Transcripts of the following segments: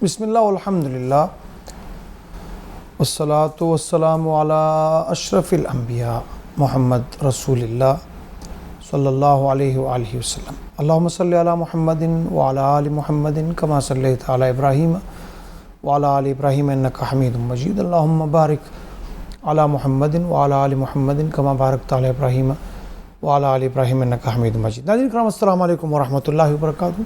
بسم اللہ والحمدللہ والصلاة والسلام علی اشرف الانبیاء محمد رسول اللہ صلی اللہ علیہ وآلہ وسلم۔ اللہم صلی علی محمد وعلی آل محمد کما صلیت علی ابراہیم وعلی آل ابراہیم انکا حمید مجید۔ اللہم بارک علی محمد وعلی آل محمد کما بارکت علی ابراہیم وعلی آل ابراہیم انکا حمید مجید۔ ناظرین کرام، السلام علیکم ورحمۃ اللہ وبرکاتہ۔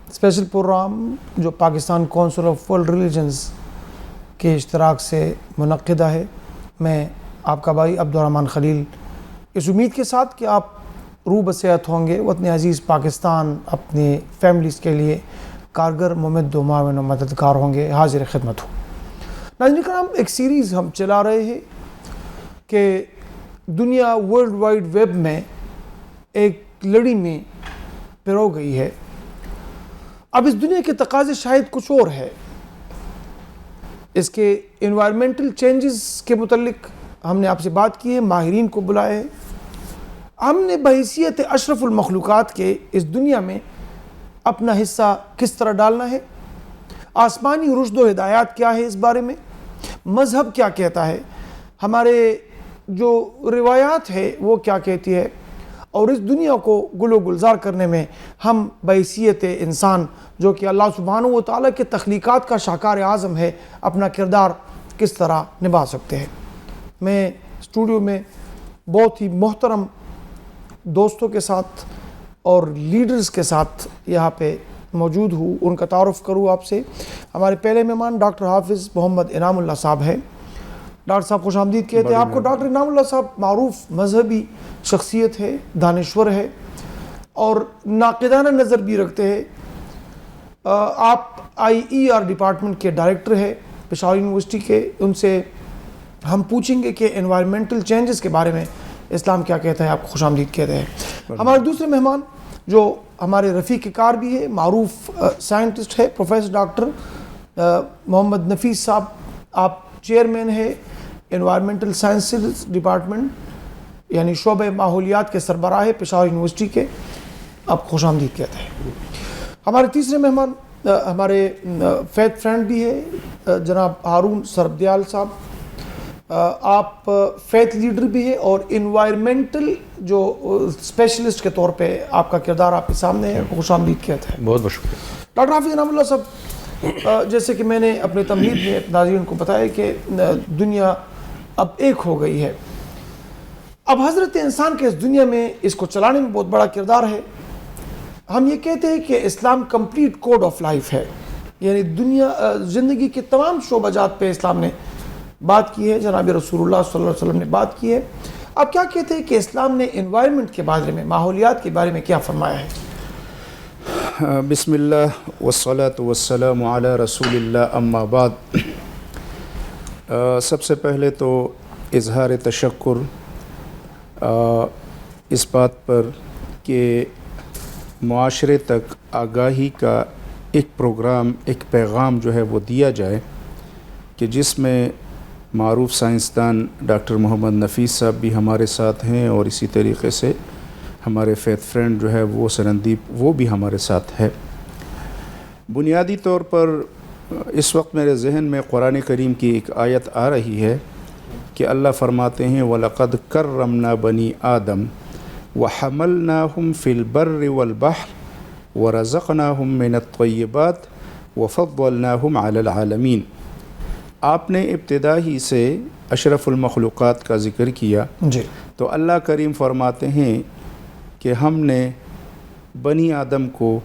اسپیشل پروگرام جو Pakistan council of world religions کے اشتراک سے منعقدہ ہے، میں آپ کا بھائی عبدالرحمن خلیل اس امید کے ساتھ کہ آپ روح بصحت ہوں گے، وطن عزیز پاکستان اپنے فیملیز کے لیے کارگر، ممد و معاون و مددگار ہوں گے، حاضر خدمت ہو۔ ناظرین کرام، ایک سیریز ہم چلا رہے ہیں کہ دنیا ورلڈ وائڈ ویب میں ایک لڑی میں پرو گئی ہے۔ اب اس دنیا کے تقاضے شاید کچھ اور ہے۔ اس کے انوائرمنٹل چینجز کے متعلق ہم نے آپ سے بات کی ہے، ماہرین کو بلائے ہے۔ ہم نے بحیثیت اشرف المخلوقات کے اس دنیا میں اپنا حصہ کس طرح ڈالنا ہے، آسمانی رشد و ہدایات کیا ہے، اس بارے میں مذہب کیا کہتا ہے، ہمارے جو روایات ہے وہ کیا کہتی ہے، اور اس دنیا کو گل و گلزار کرنے میں ہم بحیثیت انسان جو کہ اللہ سبحانہ و تعالیٰ کے تخلیقات کا شاہکار اعظم ہے، اپنا کردار کس طرح نبھا سکتے ہیں۔ میں اسٹوڈیو میں بہت ہی محترم دوستوں کے ساتھ اور لیڈرز کے ساتھ یہاں پہ موجود ہوں، ان کا تعارف کروں آپ سے۔ ہمارے پہلے مہمان ڈاکٹر حافظ محمد انعام اللہ صاحب ہیں۔ ڈاکٹر صاحب خوش آمدید کہتے ہیں آپ کو۔ ڈاکٹر انعام اللہ صاحب معروف مذہبی شخصیت ہے، دانشور ہے اور ناقدانہ نظر بھی رکھتے ہیں۔ آپ IER ڈپارٹمنٹ کے ڈائریکٹر ہیں پشاور یونیورسٹی کے۔ ان سے ہم پوچھیں گے کہ انوائرمنٹل چینجز کے بارے میں اسلام کیا کہتا ہے۔ آپ کو خوش آمدید کہتے ہیں۔ ہمارے دوسرے مہمان جو ہمارے رفیق کار بھی ہے، معروف سائنٹسٹ ہے، پروفیسر ڈاکٹر محمد نفیس صاحب۔ آپ چیئرمین ہے انوائرمنٹل سائنسز ڈپارٹمنٹ، یعنی شعبہ ماحولیات کے سربراہ ہے پشاور یونیورسٹی کے۔ آپ خوش آمدید کہتے ہیں۔ ہمارے تیسرے مہمان ہمارے فیتھ فرینڈ بھی ہے جناب ہارون سربدیال صاحب۔ آپ فیتھ لیڈر بھی ہے اور انوائرمنٹل جو اسپیشلسٹ کے طور پہ آپ کا کردار آپ کے سامنے ہے۔ خوش آمدید کہتے ہیں۔ بہت بہت شکریہ۔ ڈاکٹر حافظ انعام اللہ صاحب، جیسے کہ میں نے اپنے تمہید میں ناظرین کو بتایا کہ دنیا اب ایک ہو گئی ہے۔ اب حضرت انسان کے اس دنیا میں اس کو چلانے میں بہت بڑا کردار ہے۔ ہم یہ کہتے ہیں کہ اسلام کمپلیٹ کوڈ آف لائف ہے، یعنی دنیا زندگی کے تمام شعبہ جات پہ اسلام نے بات کی ہے، جناب رسول اللہ صلی اللہ علیہ وسلم نے بات کی ہے۔ آپ کیا کہتے ہیں کہ اسلام نے انوائرمنٹ کے بارے میں، ماحولیات کے بارے میں کیا فرمایا ہے؟ بسم اللہ والصلاة والسلام علی رسول اللہ، اما بعد۔ سب سے پہلے تو اظہار تشکر اس بات پر کہ معاشرے تک آگاہی کا ایک پروگرام، ایک پیغام جو ہے وہ دیا جائے کہ جس میں معروف سائنسدان ڈاکٹر محمد نفیس صاحب بھی ہمارے ساتھ ہیں، اور اسی طریقے سے ہمارے فیتھ فرینڈ جو ہے وہ سرندیپ، وہ بھی ہمارے ساتھ ہے۔ بنیادی طور پر اس وقت میرے ذہن میں قرآن کریم کی ایک آیت آ رہی ہے کہ اللہ فرماتے ہیں وَلَقَدْ كَرَّمْنَا بَنِي آدَمَ وَحَمَلْنَاهُمْ فِي الْبَرِّ وَالْبَحْرِ وَرَزَقْنَاهُمْ مِنَ الطَّيِّبَاتِ وَفَضَّلْنَاهُمْ عَلَى الْعَالَمِينَ۔ آپ نے ابتدا ہی سے اشرف المخلوقات کا ذکر کیا جی، تو اللہ کریم فرماتے ہیں کہ ہم نے بنی آدم کو،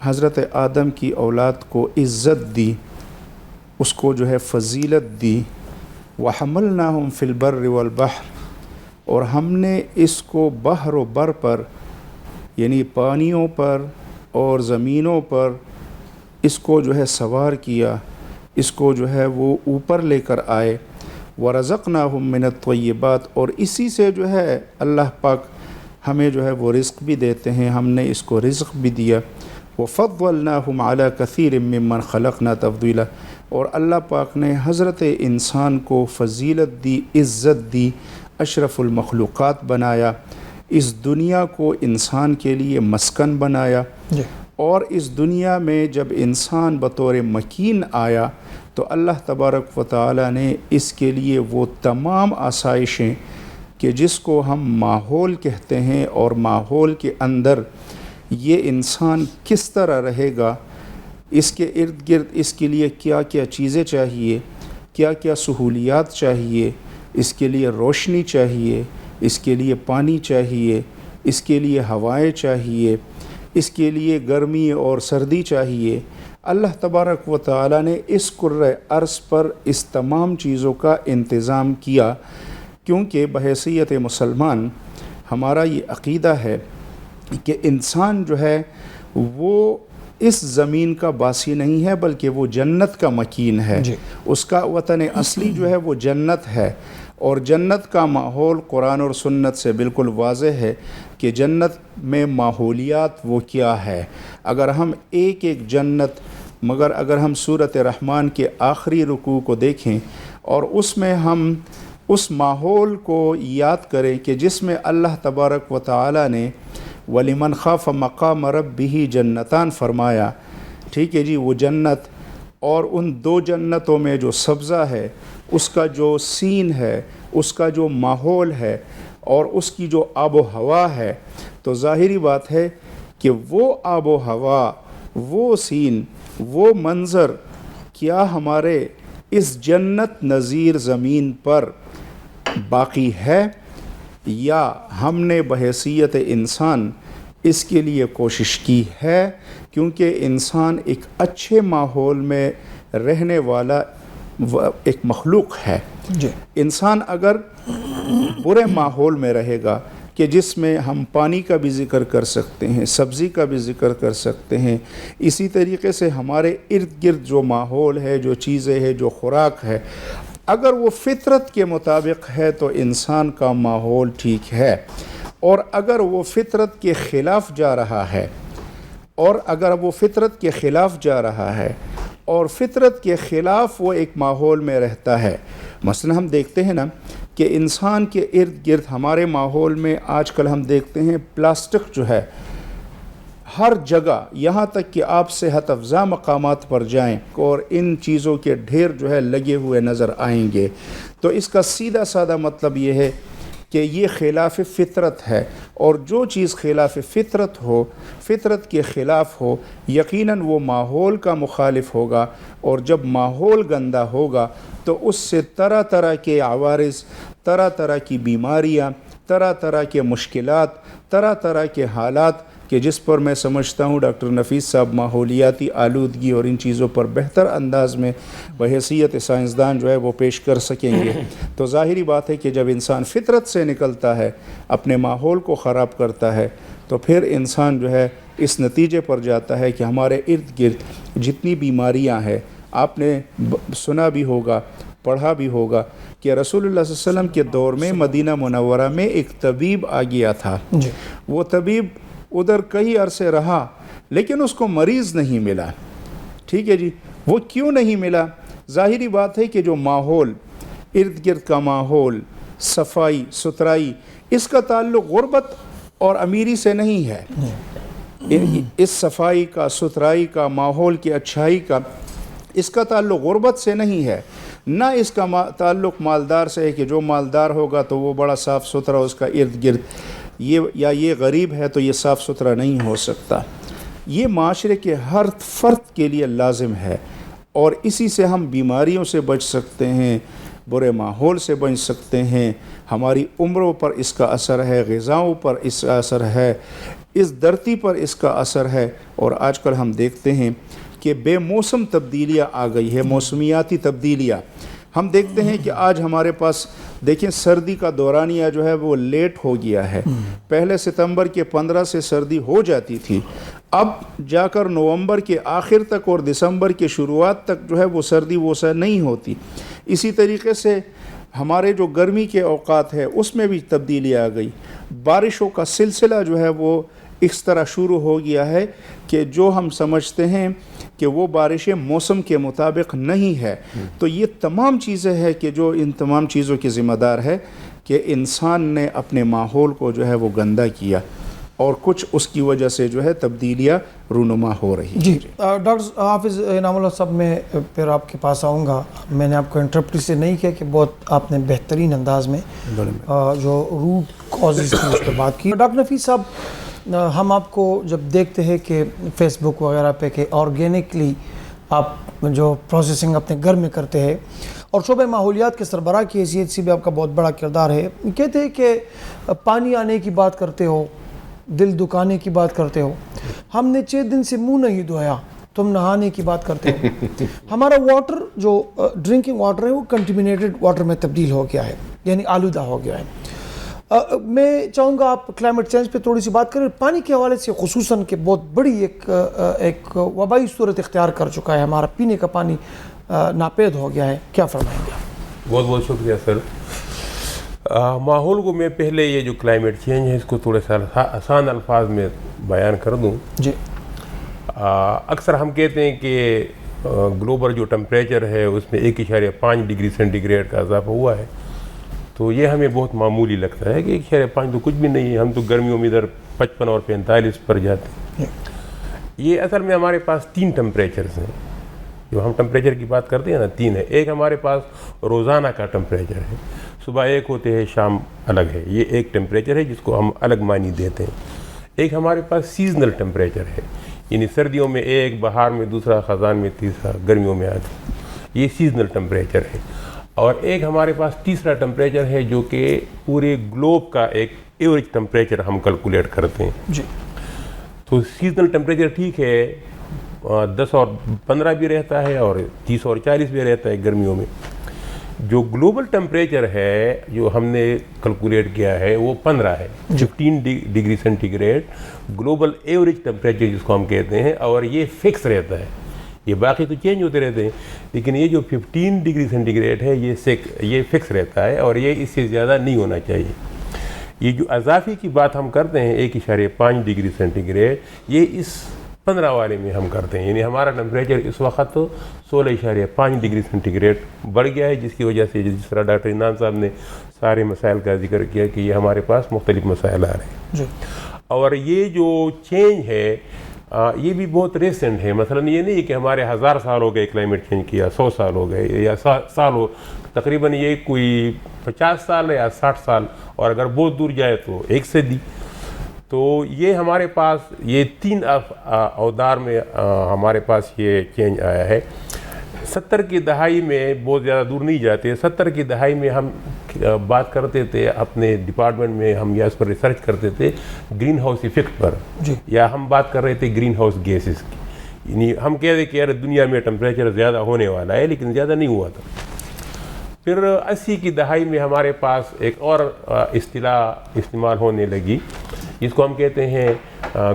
حضرت آدم کی اولاد کو عزت دی، اس کو جو ہے فضیلت دی۔ وَحَمَلْنَاهُمْ فِي الْبَرِّ وَالْبَحْرِ، اور ہم نے اس کو بحر و بر پر، یعنی پانیوں پر اور زمینوں پر اس کو جو ہے سوار کیا، اس کو جو ہے وہ اوپر لے کر آئے۔ وَرَزَقْنَاهُمْ مِنَ الطَّيِّبَاتِ، اور اسی سے جو ہے اللہ پاک ہمیں جو ہے وہ رزق بھی دیتے ہیں، ہم نے اس کو رزق بھی دیا۔ وَفَضَّلْنَاهُمْ عَلَى كَثِيرٍ مِّمَّنْ خَلَقْنَا تَفْضِيلًا، اور اللہ پاک نے حضرت انسان کو فضیلت دی، عزت دی، اشرف المخلوقات بنایا، اس دنیا کو انسان کے لیے مسکن بنایا۔ اور اس دنیا میں جب انسان بطور مکین آیا تو اللہ تبارک و تعالی نے اس کے لیے وہ تمام آسائشیں کہ جس کو ہم ماحول کہتے ہیں، اور ماحول کے اندر یہ انسان کس طرح رہے گا، اس کے ارد گرد اس کے لیے کیا کیا چیزیں چاہیے، کیا کیا سہولیات چاہیے، اس کے لیے روشنی چاہیے، اس کے لیے پانی چاہیے، اس کے لیے ہوائیں چاہیے، اس کے لیے گرمی اور سردی چاہیے، اللہ تبارک و تعالی نے اس کرۂ ارض پر اس تمام چیزوں کا انتظام کیا، کیونکہ بحیثیت مسلمان ہمارا یہ عقیدہ ہے کہ انسان جو ہے وہ اس زمین کا باسی نہیں ہے، بلکہ وہ جنت کا مکین ہے، اس کا وطن اصلی جو ہے وہ جنت ہے، اور جنت کا ماحول قرآن اور سنت سے بالکل واضح ہے کہ جنت میں ماحولیات وہ کیا ہے۔ اگر ہم ایک جنت، مگر اگر ہم سورۃ رحمان کے آخری رکوع کو دیکھیں اور اس میں ہم اس ماحول کو یاد کریں کہ جس میں اللہ تبارک و تعالی نے وَلِمَنْ خَافَ مَقَامَ رَبِّهِ جنتان فرمایا، ٹھیک ہے جی، وہ جنت اور ان دو جنتوں میں جو سبزہ ہے، اس کا جو سین ہے، اس کا جو ماحول ہے اور اس کی جو آب و ہوا ہے، تو ظاہری بات ہے کہ وہ آب و ہوا، وہ سین، وہ منظر کیا ہمارے اس جنت نظیر زمین پر باقی ہے، یا ہم نے بحیثیت انسان اس کے لیے کوشش کی ہے؟ کیونکہ انسان ایک اچھے ماحول میں رہنے والا ایک مخلوق ہے۔ انسان اگر برے ماحول میں رہے گا کہ جس میں ہم پانی کا بھی ذکر کر سکتے ہیں، سبزی کا بھی ذکر کر سکتے ہیں، اسی طریقے سے ہمارے ارد گرد جو ماحول ہے، جو چیزیں ہیں، جو خوراک ہے، اگر وہ فطرت کے مطابق ہے تو انسان کا ماحول ٹھیک ہے، اور اگر وہ فطرت کے خلاف جا رہا ہے، اور اگر وہ فطرت کے خلاف جا رہا ہے اور فطرت کے خلاف وہ ایک ماحول میں رہتا ہے، مثلا ہم دیکھتے ہیں نا کہ انسان کے ارد گرد ہمارے ماحول میں آج کل ہم دیکھتے ہیں پلاسٹک جو ہے ہر جگہ، یہاں تک کہ آپ صحت افزا مقامات پر جائیں اور ان چیزوں کے ڈھیر جو ہے لگے ہوئے نظر آئیں گے، تو اس کا سیدھا سادہ مطلب یہ ہے کہ یہ خلاف فطرت ہے، اور جو چیز خلاف فطرت ہو، فطرت کے خلاف ہو، یقیناً وہ ماحول کا مخالف ہوگا، اور جب ماحول گندا ہوگا تو اس سے طرح طرح کے عوارض، طرح طرح کی بیماریاں، طرح طرح کے مشکلات، طرح طرح کے حالات کہ جس پر میں سمجھتا ہوں ڈاکٹر نفیس صاحب ماحولیاتی آلودگی اور ان چیزوں پر بہتر انداز میں بحیثیت سائنسدان جو ہے وہ پیش کر سکیں گے۔ تو ظاہری بات ہے کہ جب انسان فطرت سے نکلتا ہے، اپنے ماحول کو خراب کرتا ہے، تو پھر انسان جو ہے اس نتیجے پر جاتا ہے کہ ہمارے ارد گرد جتنی بیماریاں ہیں، آپ نے سنا بھی ہوگا، پڑھا بھی ہوگا کہ رسول اللہ صلی اللہ علیہ وسلم کے دور میں مدینہ منورہ میں ایک طبیب آ گیا تھا، وہ طبیب ادھر کئی عرصے رہا لیکن اس کو مریض نہیں ملا، ٹھیک ہے جی، وہ کیوں نہیں ملا؟ ظاہری بات ہے کہ جو ماحول، ارد گرد کا ماحول، صفائی ستھرائی، اس کا تعلق غربت اور امیری سے نہیں ہے، اس صفائی کا، ستھرائی کا، ماحول کی اچھائی کا، اس کا تعلق غربت سے نہیں ہے، نہ اس کا تعلق مالدار سے ہے کہ جو مالدار ہوگا تو وہ بڑا صاف ستھرا اس کا ارد گرد، یہ غریب ہے تو یہ صاف ستھرا نہیں ہو سکتا۔ یہ معاشرے کے ہر فرد کے لیے لازم ہے، اور اسی سے ہم بیماریوں سے بچ سکتے ہیں، برے ماحول سے بچ سکتے ہیں، ہماری عمروں پر اس کا اثر ہے، غذاؤں پر اس کا اثر ہے، اس دھرتی پر اس کا اثر ہے۔ اور آج کل ہم دیکھتے ہیں کہ بے موسم تبدیلیاں آ گئی ہے، موسمیاتی تبدیلیاں، ہم دیکھتے ہیں کہ آج ہمارے پاس دیکھیں سردی کا دورانیہ جو ہے وہ لیٹ ہو گیا ہے، پہلے ستمبر کے 15 سے سردی ہو جاتی تھی، اب جا کر نومبر کے آخر تک اور دسمبر کے شروعات تک جو ہے وہ سردی وسع نہیں ہوتی۔ اسی طریقے سے ہمارے جو گرمی کے اوقات ہے اس میں بھی تبدیلی آ گئی، بارشوں کا سلسلہ جو ہے وہ اس طرح شروع ہو گیا ہے کہ جو ہم سمجھتے ہیں کہ وہ بارشیں موسم کے مطابق نہیں ہے۔ تو یہ تمام چیزیں ہیں کہ جو ان تمام چیزوں کی ذمہ دار ہے کہ انسان نے اپنے ماحول کو جو ہے وہ گندا کیا۔ اور کچھ اس کی وجہ سے جو ہے تبدیلیاں رونما ہو رہی ہیں. جی ڈاکٹر حافظ انعام اللہ صاحب، میں پھر آپ کے پاس آؤں گا. میں نے آپ کو انٹرپٹ سے نہیں کیا کہ بہت آپ نے بہترین انداز میں جو روٹ کازز تھی اس پہ بات کی. ڈاکٹر نفیس صاحب، ہم آپ کو جب دیکھتے ہیں کہ فیس بک وغیرہ پہ کہ آرگینکلی آپ جو پروسیسنگ اپنے گھر میں کرتے ہیں اور شعبہ ماحولیات کے سربراہ کی حیثیت سے بھی آپ کا بہت بڑا کردار ہے، کہتے ہیں کہ پانی آنے کی بات کرتے ہو، دل دکانے کی بات کرتے ہو، ہم نے 6 دن سے منہ نہیں دھویا، تم نہانے کی بات کرتے ہو. ہمارا واٹر جو ڈرنکنگ واٹر ہے وہ کنٹیمنیٹڈ واٹر میں تبدیل ہو گیا ہے، یعنی آلودہ ہو گیا ہے. میں چاہوں گا آپ کلائمیٹ چینج پہ تھوڑی سی بات کریں. پانی کے حوالے سے خصوصاً کہ بہت بڑی ایک وبائی صورت اختیار کر چکا ہے، ہمارا پینے کا پانی ناپید ہو گیا ہے، کیا فرمائیں گے؟ بہت بہت شکریہ سر. ماحول کو میں پہلے یہ جو کلائمیٹ چینج ہے اس کو تھوڑے سا آسان الفاظ میں بیان کر دوں. جی. اکثر ہم کہتے ہیں کہ گلوبل جو ٹمپریچر ہے اس میں 1.5 ڈگری سینٹی گریڈ کا اضافہ ہوا ہے، تو یہ ہمیں بہت معمولی لگتا ہے کہ 1.5 تو کچھ بھی نہیں ہے، ہم تو گرمیوں میں ادھر 55 اور 45 پر جاتے ہیں. یہ اصل میں ہمارے پاس 3 ٹمپریچرز ہیں. جو ہم ٹمپریچر کی بات کرتے ہیں نا، 3 ہے. ایک ہمارے پاس روزانہ کا ٹمپریچر ہے، صبح ایک ہوتے ہیں شام الگ ہے، یہ ایک ٹمپریچر ہے جس کو ہم الگ معنی دیتے ہیں. ایک ہمارے پاس سیزنل ٹمپریچر ہے، یعنی سردیوں میں ایک، بہار میں دوسرا، خزان میں تیسرا، گرمیوں میں آدھا، یہ سیزنل ٹمپریچر ہے. اور ایک ہمارے پاس تیسرا ٹمپریچر ہے جو کہ پورے گلوب کا ایک ایوریج ٹمپریچر ہم کیلکولیٹ کرتے ہیں. جی. تو سیزنل ٹمپریچر ٹھیک ہے 10 اور 15 بھی رہتا ہے اور 30 اور 40 بھی رہتا ہے گرمیوں میں. جو گلوبل ٹمپریچر ہے جو ہم نے کیلکولیٹ کیا ہے وہ 15 ہے، 15 degree centigrade global average temperature جس کو ہم کہتے ہیں، اور یہ فکس رہتا ہے. یہ باقی تو چینج ہوتے رہتے ہیں، لیکن یہ جو 15 ڈگری سینٹی گریڈ ہے یہ فکس رہتا ہے اور یہ اس سے زیادہ نہیں ہونا چاہیے. یہ جو اضافی کی بات ہم کرتے ہیں 1.5 ڈگری سینٹی گریڈ، یہ اس 15 والے میں ہم کرتے ہیں. یعنی ہمارا ٹمپریچر اس وقت 16.5 ڈگری سینٹی گریڈ بڑھ گیا ہے، جس کی وجہ سے جس طرح ڈاکٹر انعام صاحب نے سارے مسائل کا ذکر کیا کہ یہ ہمارے پاس مختلف مسائل آ رہے ہیں. جی. اور یہ جو چینج ہے یہ بھی بہت ریسنٹ ہے. مثلا یہ نہیں کہ ہمارے 1000 سال ہو گئے کلائمیٹ چینج کیا، 100 سال ہو گئے یا سال ہو، تقریباً یہ کوئی 50 سال یا 60 سال، اور اگر بہت دور جائے تو 1 صدی. تو یہ ہمارے پاس یہ 3 اوتار میں ہمارے پاس یہ چینج آیا ہے. 70 کی دہائی میں بہت زیادہ دور نہیں جاتے، 70 کی دہائی میں ہم بات کرتے تھے اپنے ڈپارٹمنٹ میں، ہم یا اس پر ریسرچ کرتے تھے گرین ہاؤس ایفیکٹ پر. جی. یا ہم بات کر رہے تھے گرین ہاؤس گیسز کی. یعنی ہم کہہ رہے کہ یار دنیا میں ٹمپریچر زیادہ ہونے والا ہے، لیکن زیادہ نہیں ہوا تھا. پھر 80 کی دہائی میں ہمارے پاس ایک اور اصطلاح استعمال ہونے لگی جس کو ہم کہتے ہیں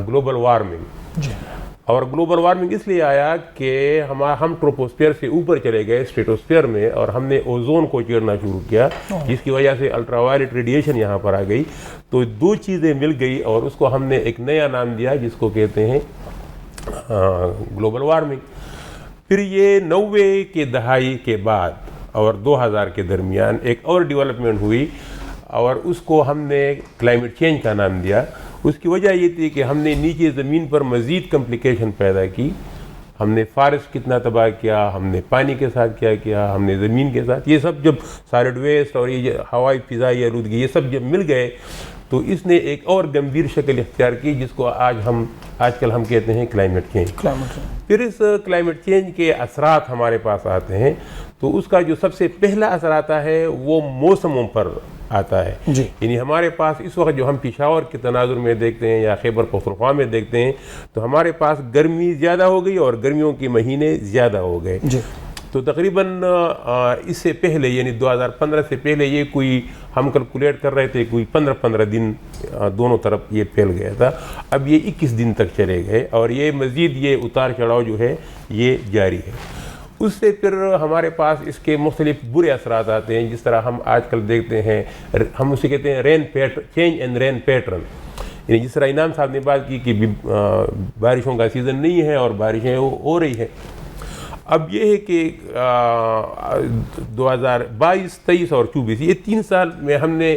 گلوبل وارمنگ. جی. اور گلوبل وارمنگ اس لیے آیا کہ ہم ٹروپوسفیئر سے اوپر چلے گئے اسٹریٹوسفیئر میں، اور ہم نے اوزون کو چیرنا شروع کیا، جس کی وجہ سے الٹرا وائلٹ ریڈیشن یہاں پر آ گئی. تو 2 چیزیں مل گئی اور اس کو ہم نے ایک نیا نام دیا جس کو کہتے ہیں گلوبل وارمنگ. پھر یہ 90 کی دہائی کے بعد اور 2000 کے درمیان ایک اور ڈیولپمنٹ ہوئی اور اس کو ہم نے کلائمیٹ چینج کا نام دیا. اس کی وجہ یہ تھی کہ ہم نے نیچے زمین پر مزید کمپلیکیشن پیدا کی. ہم نے فارسٹ کتنا تباہ کیا، ہم نے پانی کے ساتھ کیا کیا، ہم نے زمین کے ساتھ، یہ سب جب سالڈ ویسٹ اور یہ ہوائی فضائی آلودگی یہ سب جب مل گئے تو اس نے ایک اور گمبھیر شکل اختیار کی جس کو آج کل ہم کہتے ہیں کلائمیٹ چینج. پھر اس کلائمیٹ چینج کے اثرات ہمارے پاس آتے ہیں تو اس کا جو سب سے پہلا اثر آتا ہے وہ موسموں پر آتا ہے. جی. یعنی ہمارے پاس اس وقت جو ہم پشاور کے تناظر میں دیکھتے ہیں یا خیبر پختونخوا میں دیکھتے ہیں تو ہمارے پاس گرمی زیادہ ہو گئی اور گرمیوں کے مہینے زیادہ ہو گئے. جی. تو تقریباً اس سے پہلے یعنی 2015 سے پہلے یہ کوئی ہم کیلکولیٹ کر رہے تھے کوئی 15 دن دونوں طرف یہ پھیل گیا تھا. اب یہ 21 دن تک چلے گئے اور یہ مزید یہ اتار چڑھاؤ جو ہے یہ جاری ہے. اس سے پھر ہمارے پاس اس کے مختلف برے اثرات آتے ہیں، جس طرح ہم آج کل دیکھتے ہیں، ہم اسے کہتے ہیں چینج ان رین پیٹرن. یعنی جس طرح انعام صاحب نے بات کی کہ بارشوں کا سیزن نہیں ہے اور بارشیں ہو رہی ہیں. اب یہ ہے کہ 2022، 23 اور 24 یہ 3 سال میں ہم نے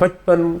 55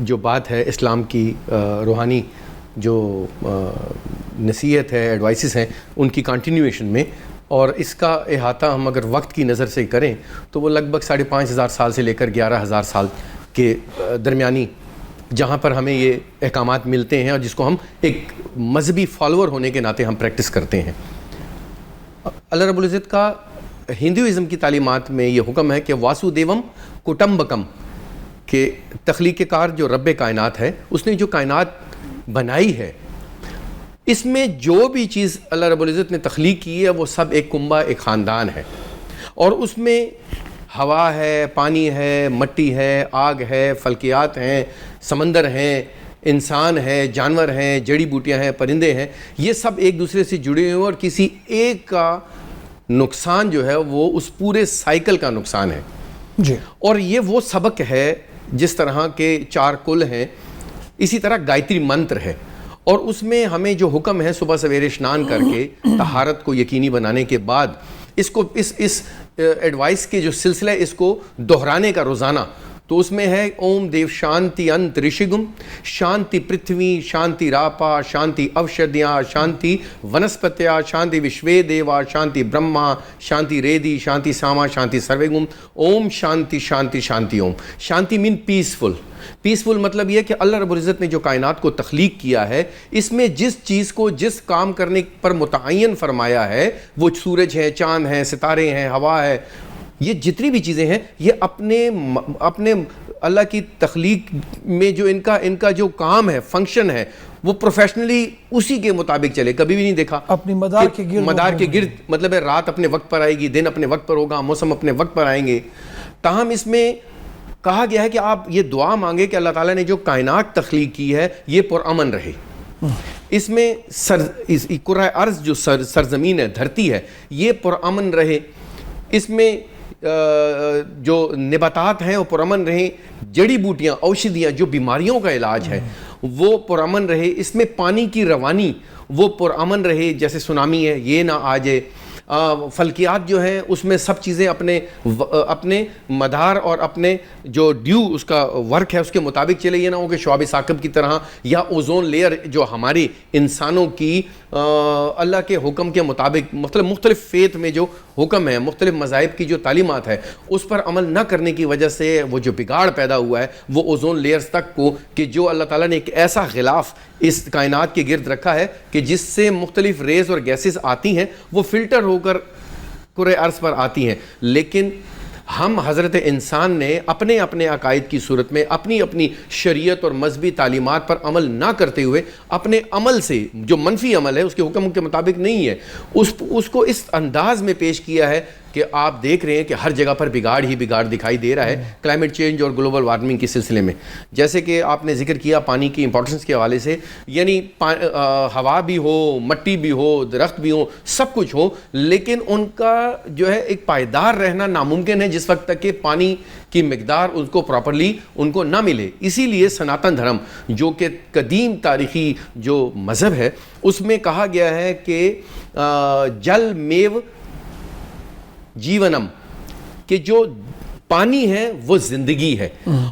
جو بات ہے اسلام کی روحانی جو نصیحت ہے، ایڈوائسز ہیں، ان کی کنٹینیویشن میں، اور اس کا احاطہ ہم اگر وقت کی نظر سے کریں تو وہ لگ بھگ 5,500 سال سے لے کر 11,000 سال کے درمیانی جہاں پر ہمیں یہ احکامات ملتے ہیں اور جس کو ہم ایک مذہبی فالوور ہونے کے ناطے ہم پریکٹس کرتے ہیں. اللہ رب العزت کا ہندوازم کی تعلیمات میں یہ حکم ہے کہ واسو دیوم کٹمبکم، کہ تخلیق کار جو رب کائنات ہے اس نے جو کائنات بنائی ہے اس میں جو بھی چیز اللہ رب العزت نے تخلیق کی ہے وہ سب ایک کنبہ، ایک خاندان ہے، اور اس میں ہوا ہے، پانی ہے، مٹی ہے، آگ ہے، فلکیات ہیں، سمندر ہیں، انسان ہے، جانور ہیں، جڑی بوٹیاں ہیں، پرندے ہیں، یہ سب ایک دوسرے سے جڑے ہوئے، اور کسی ایک کا نقصان جو ہے وہ اس پورے سائیکل کا نقصان ہے. جی. اور یہ وہ سبق ہے جس طرح کے 4 کل ہیں، اسی طرح گایتری منتر ہے، اور اس میں ہمیں جو حکم ہے صبح سویرے اسنان کر کے طہارت کو یقینی بنانے کے بعد اس کو اس ایڈوائس کے جو سلسلہ ہے اس کو دہرانے کا روزانہ، تو اس میں ہے اوم دیو شانتی انت رشگم شانتی پرتھوی شانتی راپا شانتی اوشدیاں شانتی ونسپتیا شانتی وشوے دیوا شانتی برہما شانتی ریدی شانتی ساما شانتی سروگم اوم شانتی شانتی شانتی اوم. شانتی مین پیسفل. پیسفل مطلب یہ کہ اللہ رب العزت نے جو کائنات کو تخلیق کیا ہے اس میں جس چیز کو جس کام کرنے پر متعین فرمایا ہے، وہ سورج ہے، چاند ہیں، ستارے ہیں، ہوا ہے، یہ جتنی بھی چیزیں ہیں یہ اپنے اللہ کی تخلیق میں جو ان کا جو کام ہے، فنکشن ہے، وہ پروفیشنلی اسی کے مطابق چلے. کبھی بھی نہیں دیکھا اپنی مدار کے گرد مطلب ہے رات اپنے وقت پر آئے گی، دن اپنے وقت پر ہوگا، موسم اپنے وقت پر آئیں گے. تاہم اس میں کہا گیا ہے کہ آپ یہ دعا مانگے کہ اللہ تعالیٰ نے جو کائنات تخلیق کی ہے یہ پرامن رہے. اس میں کرۂ ارض جو سرزمین ہے، دھرتی ہے، یہ پرامن رہے. اس میں جو نباتات ہیں وہ پرامن رہیں، جڑی بوٹیاں، اوشدیاں جو بیماریوں کا علاج ہے وہ پرامن رہے. اس میں پانی کی روانی وہ پرامن رہے، جیسے سونامی ہے یہ نہ آ جائے. فلکیات جو ہیں اس میں سب چیزیں اپنے مدار اور اپنے جو ڈیو اس کا ورک ہے اس کے مطابق چلے. یہ نہ ہو کہ شعاب ثاقب کی طرح یا اوزون لیئر جو ہماری انسانوں کی اللہ کے حکم کے مطابق مختلف فیت میں جو حکم ہے، مختلف مذاہب کی جو تعلیمات ہے اس پر عمل نہ کرنے کی وجہ سے وہ جو بگاڑ پیدا ہوا ہے وہ اوزون لیئرز تک کو، کہ جو اللہ تعالیٰ نے ایک ایسا غلاف اس کائنات کے گرد رکھا ہے کہ جس سے مختلف ریز اور گیسز آتی ہیں وہ فلٹر ہو کر کرۂ ارض پر آتی ہیں. لیکن ہم حضرت انسان نے اپنے عقائد کی صورت میں اپنی شریعت اور مذہبی تعلیمات پر عمل نہ کرتے ہوئے اپنے عمل سے جو منفی عمل ہے اس کے حکم کے مطابق نہیں ہے اس کو اس انداز میں پیش کیا ہے کہ آپ دیکھ رہے ہیں کہ ہر جگہ پر بگاڑ ہی بگاڑ دکھائی دے رہا ہے کلائمیٹ چینج اور گلوبل وارمنگ کے سلسلے میں. جیسے کہ آپ نے ذکر کیا پانی کی امپورٹنس کے حوالے سے، یعنی ہوا بھی ہو، مٹی بھی ہو، درخت بھی ہو، سب کچھ ہو، لیکن ان کا جو ہے ایک پائیدار رہنا ناممکن ہے جس وقت تک کہ پانی کی مقدار ان کو پراپرلی ان کو نہ ملے. اسی لیے سناتن دھرم جو کہ قدیم تاریخی جو مذہب ہے اس میں کہا گیا ہے کہ جل میو جیونم، کہ جو پانی ہے وہ زندگی ہے.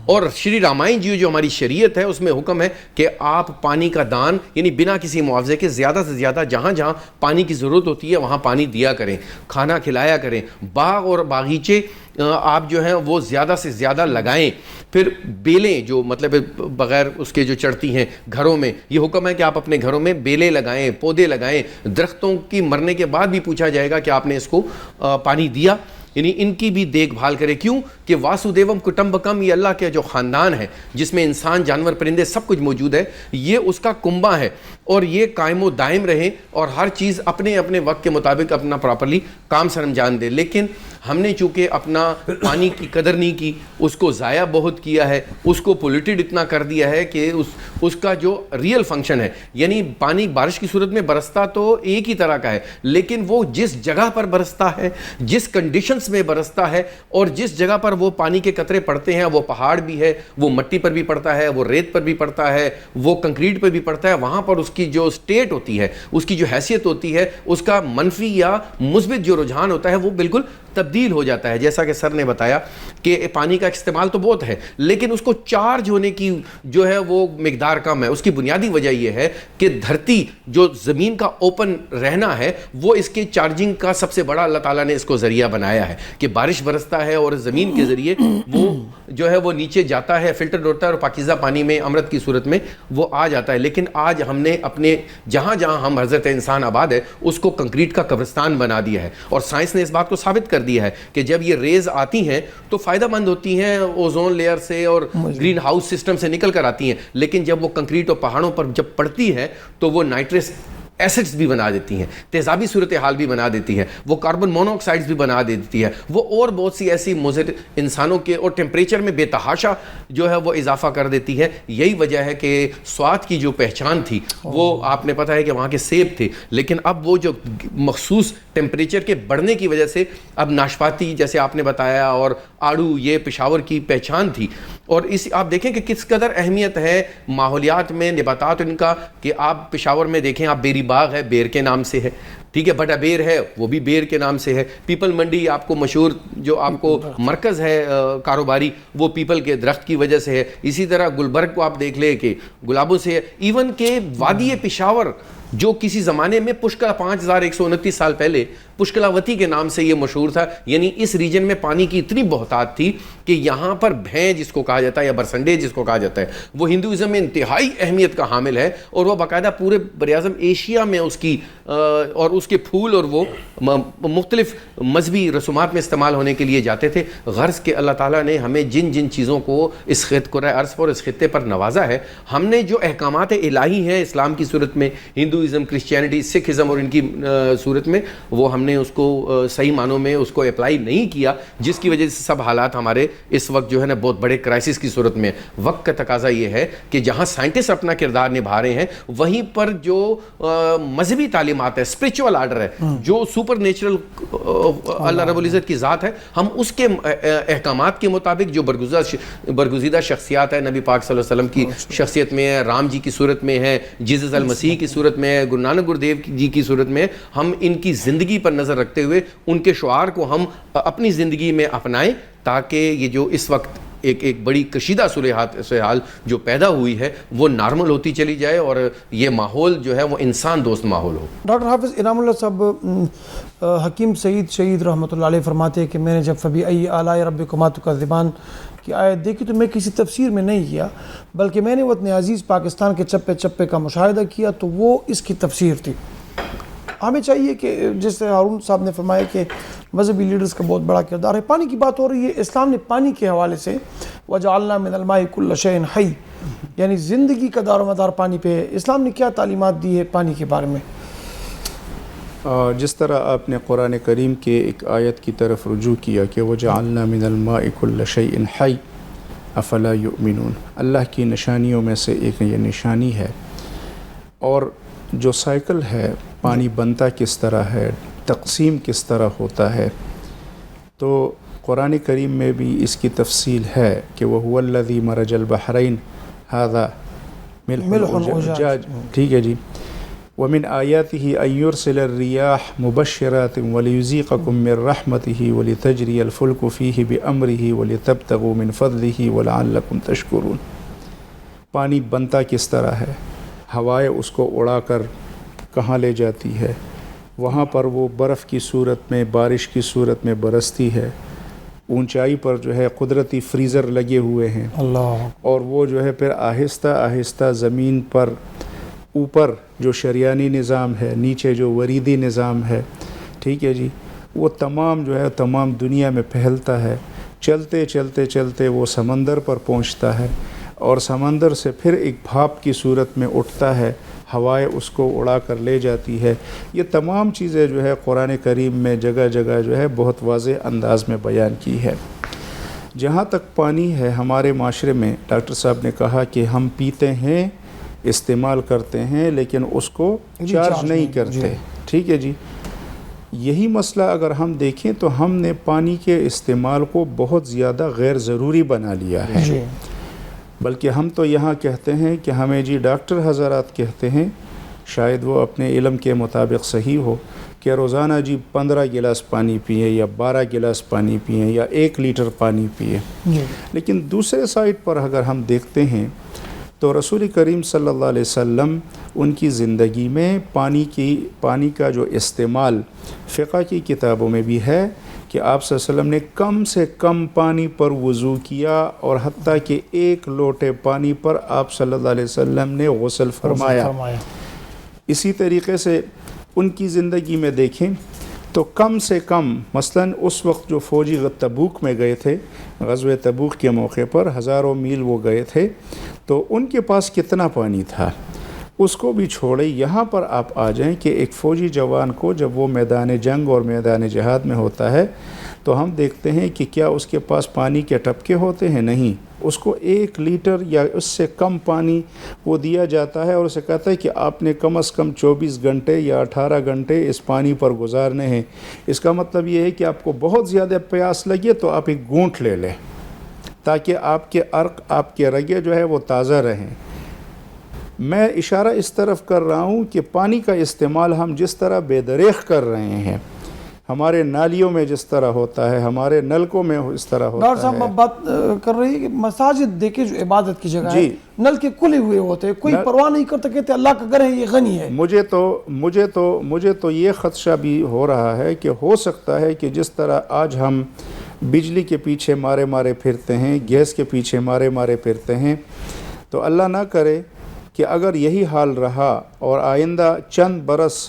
اور شری رامائن جی جو ہماری شریعت ہے اس میں حکم ہے کہ آپ پانی کا دان یعنی بنا کسی معاوضے کے زیادہ سے زیادہ جہاں جہاں پانی کی ضرورت ہوتی ہے وہاں پانی دیا کریں، کھانا کھلایا کریں. باغ اور باغیچے آپ جو ہیں وہ زیادہ سے زیادہ لگائیں. پھر بیلیں جو مطلب بغیر اس کے جو چڑھتی ہیں گھروں میں، یہ حکم ہے کہ آپ اپنے گھروں میں بیلیں لگائیں، پودے لگائیں. درختوں کی مرنے کے بعد بھی پوچھا جائے گا کہ آپ نے اس کو پانی دیا، یعنی ان کی بھی دیکھ بھال کرے. کیوں کہ واسودیوم کٹمبکم، یہ اللہ کے جو خاندان ہے جس میں انسان، جانور، پرندے سب کچھ موجود ہے، یہ اس کا کنبہ ہے اور یہ قائم و دائم رہے اور ہر چیز اپنے وقت کے مطابق اپنا پراپرلی کام سر انجام دے. لیکن ہم نے چونکہ اپنا پانی کی قدر نہیں کی، اس کو ضائع بہت کیا ہے، اس کو پولیوٹیڈ اتنا کر دیا ہے کہ اس کا جو ریئل فنکشن ہے، یعنی پانی بارش کی صورت میں برستا تو ایک ہی طرح کا ہے، لیکن وہ جس جگہ پر برستا ہے، جس کنڈیشنز میں برستا ہے اور جس جگہ پر وہ پانی کے قطرے پڑتے ہیں، وہ پہاڑ بھی ہے، وہ مٹی پر بھی پڑتا ہے، وہ ریت پر بھی پڑتا ہے، وہ کنکریٹ پر بھی پڑتا ہے، وہاں پر اس کی جو سٹیٹ ہوتی ہے، اس کی جو حیثیت ہوتی ہے، اس کا منفی یا مثبت جو رجحان ہوتا ہے وہ بالکل تبدیل ہو جاتا ہے. جیسا کہ سر نے بتایا کہ پانی کا استعمال تو بہت ہے لیکن اس کو چارج ہونے کی جو ہے وہ مقدار کم ہے. اس کی بنیادی وجہ یہ ہے کہ دھرتی جو زمین کا اوپن رہنا ہے وہ اس کے چارجنگ کا سب سے بڑا اللہ تعالیٰ نے اس کو ذریعہ بنایا ہے کہ بارش برستا ہے اور زمین کے ذریعے وہ جو ہے وہ نیچے جاتا ہے, فلٹر ہوتا ہے اور پاکیزہ پانی میں امرت کی صورت میں وہ آ جاتا ہے. لیکن آج ہم نے اپنے جہاں جہاں ہم حضرت انسان آباد ہے اس کو کنکریٹ کا قبرستان بنا دیا ہے. اور سائنس نے اس بات کو ثابت کر دیا ہے کہ جب یہ ریز آتی ہیں تو فائدہ مند ہوتی ہیں اوزون لیئر سے اور گرین ہاؤس سسٹم سے نکل کر آتی ہیں, لیکن جب وہ کنکریٹ اور پہاڑوں پر جب پڑتی ہے تو وہ نائٹرس ایسڈز بھی بنا دیتی ہیں, تیزابی صورتحال بھی بنا دیتی ہے, وہ کاربن مونو آکسائڈز بھی بنا دیتی ہے, وہ اور بہت سی ایسی مضر انسانوں کے اور ٹیمپریچر میں بے تحاشا جو ہے وہ اضافہ کر دیتی ہے. یہی وجہ ہے کہ سوات کی جو پہچان تھی وہ آپ نے پتہ ہے کہ وہاں کے سیب تھے, لیکن اب وہ جو مخصوص ٹیمپریچر کے بڑھنے کی وجہ سے اب ناشپاتی جیسے آپ نے بتایا اور آڑو یہ پشاور کی پہچان تھی. اور اس آپ دیکھیں کہ کس قدر اہمیت ہے ماحولیات میں نباتات ان کا, کہ آپ پشاور میں دیکھیں آپ بیری باغ ہے بیر کے نام سے ہے, ٹھیک ہے, بٹا بیر ہے وہ بھی بیر کے نام سے ہے, پیپل منڈی آپ کو مشہور جو آپ کو مرکز ہے کاروباری وہ پیپل کے درخت کی وجہ سے ہے. اسی طرح گلبرگ کو آپ دیکھ لیں کہ گلابوں سے ہے. ایون کہ وادی پشاور جو کسی زمانے میں پشکلا 5129 سال پہلے پشکلاوتی کے نام سے یہ مشہور تھا, یعنی اس ریجن میں پانی کی اتنی بہتات تھی کہ یہاں پر بھین جس کو کہا جاتا ہے یا برسنڈے جس کو کہا جاتا ہے وہ ہندوازم میں انتہائی اہمیت کا حامل ہے, اور وہ باقاعدہ پورے براعظم ایشیا میں اس کی اور اس کے پھول اور وہ مختلف مذہبی رسومات میں استعمال ہونے کے لیے جاتے تھے. غرض کہ اللہ تعالیٰ نے ہمیں جن جن چیزوں کو اس قرۂ ارض پر اس خطے پر نوازا ہے, ہم نے جو احکامات الہی ہیں اسلام کی صورت میں, ہندوازم, کرسچینٹی, سکھ ازم اور ان کی صورت میں, وہ ہم نے اس کو صحیح معنوں میں اس کو اپلائی نہیں کیا, جس کی وجہ سے سب حالات ہمارے اس وقت جو ہے نا بہت بڑے کرائسس کی صورت میں. وقت کا تقاضا یہ ہے کہ جہاں سائنٹسٹ اپنا کردار نبھا رہے ہیں وہیں پر جو مذہبی تعلیمات ہے, اسپرچول آرڈر ہے, جو سپر نیچرل اللہ رب العزت کی ذات ہے, ہم اس کے احکامات کے مطابق جو برگزیدہ شخصیات ہے نبی پاک صلی اللہ علیہ وسلم کی شخصیت میں ہے, رام جی کی صورت میں ہے, جیزس المسیح کی صورت میں ہے, گرو نانک گردیو جی کی صورت میں, ہم ان کی زندگی پر نظر رکھتے ہوئے ان کے شعار کو ہم اپنی زندگی میں اپنائیں تاکہ یہ جو اس وقت ایک بڑی کشیدہ صورتحال جو پیدا ہوئی ہے وہ نارمل ہوتی چلی جائے اور یہ ماحول جو ہے وہ انسان دوست ماحول ہو. ڈاکٹر حافظ انعام اللہ صاحب حکیم سعید شہید رحمۃ اللہ علیہ فرماتے ہیں کہ میں نے جب فبأي آلاء ربكما تكذبان کی آیت دیکھی تو میں کسی تفسیر میں نہیں کیا بلکہ میں نے وطن عزیز پاکستان کے چپے چپے کا مشاہدہ کیا تو وہ اس کی تفسیر تھی. ہمیں چاہیے کہ جیسے ہارون صاحب نے فرمایا کہ مذہبی لیڈرز کا بہت بڑا کردار ہے. پانی کی بات ہو رہی ہے, اسلام نے پانی کے حوالے سے وَجَعَلْنَا مِنَ الْمَاءِ كُلَّ شَيْءٍ حَيٍّ یعنی زندگی کا دار و مدار پانی پہ ہے. اسلام نے کیا تعلیمات دی ہے پانی کے بارے میں؟ جس طرح آپ نے قرآن کریم کے ایک آیت کی طرف رجوع کیا کہ وَجَعَلْنَا مِنَ الْمَاءِ كُلَّ شَيْءٍ حَيٍّ أَفَلَا يُؤْمِنُونَ, اللہ کی نشانیوں میں سے ایک یہ نشانی ہے. اور جو سائیکل ہے پانی بنتا کس طرح ہے, تقسیم کس طرح ہوتا ہے, تو قرآن کریم میں بھی اس کی تفصیل ہے کہ وَهُوَ الَّذِي مَرَجَ الْبَحْرَيْنِ هَذَا مِلْحٌ أُجَاجٌ, ٹھیک ہے جی. وَمِنْ آيَاتِهِ أَن يُرْسِلَ الرِّيَاحَ مُبَشِّرَاتٍ وَلِيُذِيقَكُم مِّن رَّحْمَتِهِ وَلِتَجْرِيَ الْفُلْكُ فِيهِ بِأَمْرِهِ وَلِتَبْتَغُوا مِن فَضْلِهِ وَلَعَلَّكُمْ تَشْكُرُونَ. پانی بنتا کس طرح ہے, ہوائیں اس کو اڑا کر کہاں لے جاتی ہے, وہاں پر وہ برف کی صورت میں بارش کی صورت میں برستی ہے. اونچائی پر جو ہے قدرتی فریزر لگے ہوئے ہیں اللہ, اور وہ جو ہے پھر آہستہ آہستہ زمین پر اوپر جو شریانی نظام ہے, نیچے جو وریدی نظام ہے, ٹھیک ہے جی, وہ تمام جو ہے تمام دنیا میں پھیلتا ہے. چلتے چلتے چلتے وہ سمندر پر پہنچتا ہے اور سمندر سے پھر ایک بھاپ کی صورت میں اٹھتا ہے, ہوائیں اس کو اڑا کر لے جاتی ہے. یہ تمام چیزیں جو ہے قرآن کریم میں جگہ جگہ جو ہے بہت واضح انداز میں بیان کی ہے. جہاں تک پانی ہے ہمارے معاشرے میں, ڈاکٹر صاحب نے کہا کہ ہم پیتے ہیں, استعمال کرتے ہیں, لیکن اس کو چارج نہیں کرتے, ٹھیک ہے جی. یہی مسئلہ اگر ہم دیکھیں تو ہم نے پانی کے استعمال کو بہت زیادہ غیر ضروری بنا لیا ہے. بلکہ ہم تو یہاں کہتے ہیں کہ ہمیں جی ڈاکٹر حضرات کہتے ہیں, شاید وہ اپنے علم کے مطابق صحیح ہو, کہ روزانہ جی 15 گلاس پانی پئیں یا 12 گلاس پانی پئیں یا 1 لیٹر پانی پئیں. لیکن دوسرے سائڈ پر اگر ہم دیکھتے ہیں تو رسول کریم صلی اللہ علیہ وسلم ان کی زندگی میں پانی کا جو استعمال فقہ کی کتابوں میں بھی ہے کہ آپ صلی اللہ علیہ وسلم نے کم سے کم پانی پر وضو کیا اور حتیٰ کہ 1 لوٹے پانی پر آپ صلی اللہ علیہ وسلم نے غسل فرمایا. اسی طریقے سے ان کی زندگی میں دیکھیں تو کم سے کم مثلا اس وقت جو فوجی تبوک میں گئے تھے، غزوہ تبوک کے موقع پر ہزاروں میل وہ گئے تھے، تو ان کے پاس کتنا پانی تھا اس کو بھی چھوڑے. یہاں پر آپ آ جائیں کہ ایک فوجی جوان کو جب وہ میدان جنگ اور میدان جہاد میں ہوتا ہے تو ہم دیکھتے ہیں کہ کیا اس کے پاس پانی کے ٹپکے ہوتے ہیں؟ نہیں، اس کو 1 لیٹر یا اس سے کم پانی وہ دیا جاتا ہے اور اسے کہتا ہے کہ آپ نے کم از کم 24 گھنٹے یا 18 گھنٹے اس پانی پر گزارنے ہیں. اس کا مطلب یہ ہے کہ آپ کو بہت زیادہ پیاس لگے تو آپ ایک گھونٹ لے لیں تاکہ آپ کے عرق، آپ کے رگے جو ہے وہ تازہ رہیں. میں اشارہ اس طرف کر رہا ہوں کہ پانی کا استعمال ہم جس طرح بے دریغ کر رہے ہیں، ہمارے نالیوں میں جس طرح ہوتا ہے، ہمارے نلکوں میں اس طرح ہوتا ہے. ڈاکٹر صاحب آپ بات کر رہی ہے کہ مساجد دیکھیں جو عبادت کی جگہ ہے، نل کے کھلے ہوئے ہوتے ہیں، کوئی پرواہ نہیں کرتا، کہتے اللہ کا گھر ہے، یہ غنی ہے. مجھے تو یہ خدشہ بھی ہو رہا ہے کہ ہو سکتا ہے کہ جس طرح آج ہم بجلی کے پیچھے مارے پھرتے ہیں، گیس کے پیچھے مارے پھرتے ہیں، تو اللہ نہ کرے کہ اگر یہی حال رہا اور آئندہ چند برس